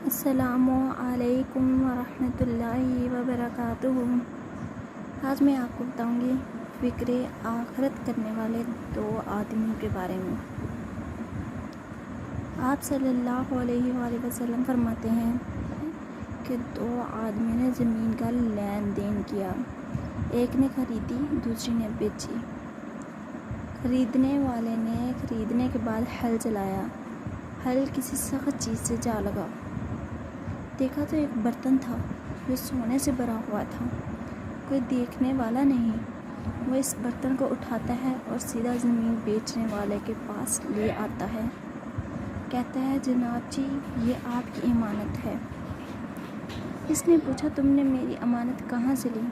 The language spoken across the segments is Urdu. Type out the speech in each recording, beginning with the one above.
السلام علیکم ورحمۃ اللہ وبرکاتہ۔ آج میں آپ کو بتاؤں گی فکر آخرت کرنے والے دو آدمیوں کے بارے میں۔ آپ صلی اللہ علیہ وآلہ وسلم فرماتے ہیں کہ دو آدمیوں نے زمین کا لین دین کیا، ایک نے خریدی دوسری نے بیچی۔ خریدنے والے نے خریدنے کے بعد ہل چلایا، ہل کسی سخت چیز سے جا لگا، دیکھا تو ایک برتن تھا جو سونے سے بھرا ہوا تھا، کوئی دیکھنے والا نہیں۔ وہ اس برتن کو اٹھاتا ہے اور سیدھا زمین بیچنے والے کے پاس لے آتا ہے، کہتا ہے جناب جی یہ آپ کی امانت ہے۔ اس نے پوچھا تم نے میری امانت کہاں سے لی؟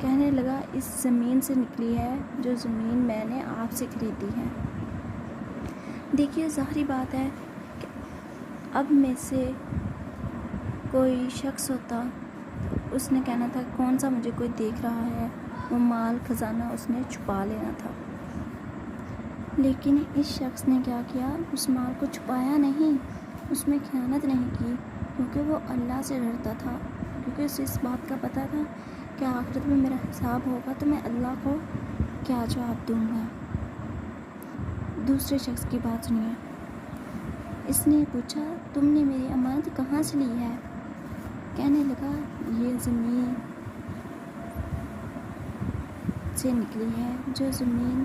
کہنے لگا اس زمین سے نکلی ہے جو زمین میں نے آپ سے خریدی ہے۔ دیکھیے ظاہری بات ہے کہ اب میں سے کوئی شخص ہوتا تو اس نے کہنا تھا کون سا مجھے کوئی دیکھ رہا ہے، وہ مال خزانہ اس نے چھپا لینا تھا۔ لیکن اس شخص نے کیا کیا، اس مال کو چھپایا نہیں، اس میں خیانت نہیں کی، کیونکہ وہ اللہ سے ڈرتا تھا، کیونکہ اسے اس بات کا پتہ تھا کہ آخرت میں میرا حساب ہوگا تو میں اللہ کو کیا جواب دوں گا۔ دوسرے شخص کی بات سنیے، اس نے پوچھا تم نے میری امانت کہاں سے لی ہے؟ کہنے لگا یہ زمین سے نکلی ہے جو زمین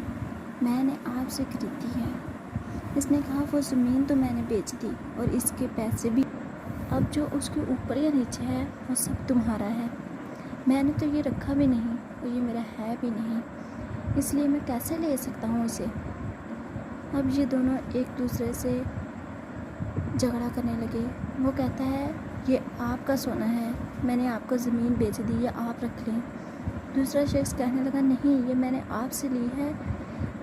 میں نے آپ سے خریدی ہے۔ اس نے کہا وہ زمین تو میں نے بیچ دی اور اس کے پیسے بھی، اب جو اس کے اوپر یا نیچے ہے وہ سب تمہارا ہے، میں نے تو یہ رکھا بھی نہیں اور یہ میرا ہے بھی نہیں، اس لیے میں کیسے لے سکتا ہوں اسے۔ اب یہ دونوں ایک دوسرے سے جھگڑا کرنے لگے۔ وہ کہتا ہے یہ آپ کا سونا ہے، میں نے آپ کو زمین بیچ دی، یہ آپ رکھ لیں۔ دوسرا شخص کہنے لگا نہیں یہ میں نے آپ سے لی ہے،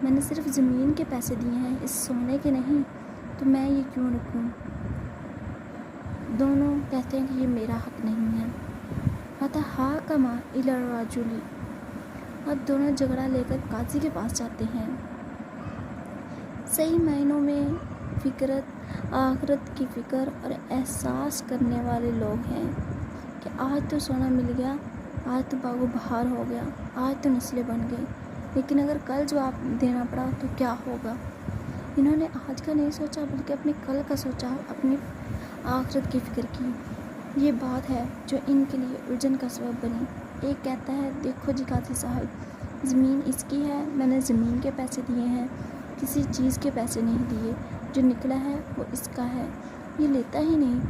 میں نے صرف زمین کے پیسے دیے ہیں، اس سونے کے نہیں، تو میں یہ کیوں رکھوں۔ دونوں کہتے ہیں کہ یہ میرا حق نہیں ہے۔ فتحاکما الی الرجل، اب دونوں جھگڑا لے کر قاضی کے پاس جاتے ہیں۔ صحیح معنوں میں آخرت کی فکر اور احساس کرنے والے لوگ ہیں کہ آج تو سونا مل گیا، آج تو باغ و بہار ہو گیا، آج تو نسلیں بن گئی، لیکن اگر کل جواب دینا پڑا تو کیا ہوگا۔ انہوں نے آج کا نہیں سوچا بلکہ اپنے کل کا سوچا، اپنی آخرت کی فکر کی۔ یہ بات ہے جو ان کے لیے الجھن کا سبب بنی۔ ایک کہتا ہے دیکھو جی قاضی صاحب، زمین اس کی ہے، میں نے زمین کے پیسے دیے ہیں، کسی چیز کے پیسے نہیں دیے، جو نکلا ہے وہ اس کا ہے، یہ لیتا ہی نہیں۔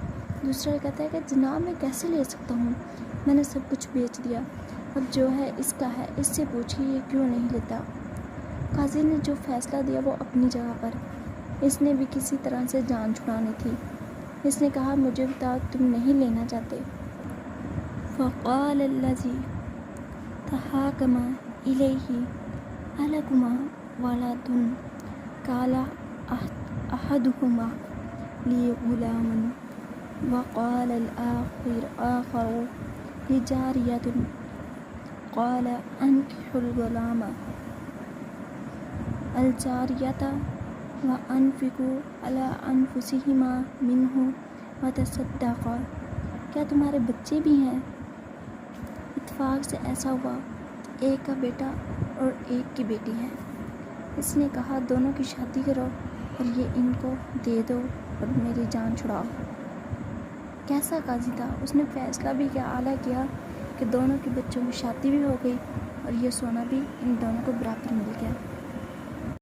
دوسرا کہتا ہے کہ جناب میں کیسے لے سکتا ہوں، میں نے سب کچھ بیچ دیا، اب جو ہے اس کا ہے، اس سے پوچھیے یہ کیوں نہیں لیتا۔ قاضی نے جو فیصلہ دیا وہ اپنی جگہ پر، اس نے بھی کسی طرح سے جان چھڑانی تھی۔ اس نے کہا مجھے بتاؤ تم نہیں لینا چاہتے۔ فقال الذی تحاکما الیہ الکما ولد قال احدہما لی غلام وقال الآخر لی جاریۃ قال انکحوا الغلام الجاریۃ وانفقوا علی انفسکما منہ وتصدقا، کیا تمہارے بچے بھی ہیں؟ اتفاق سے ایسا ہوا ایک کا بیٹا اور ایک کی بیٹی ہے۔ اس نے کہا دونوں کی شادی کرو اور یہ ان کو دے دو اور میری جان چھڑاؤ۔ کیسا قاضی تھا، اس نے فیصلہ بھی کیا، اعلیٰ کیا کہ دونوں کے بچوں کی شادی بھی ہو گئی اور یہ سونا بھی ان دونوں کو برابر مل گیا۔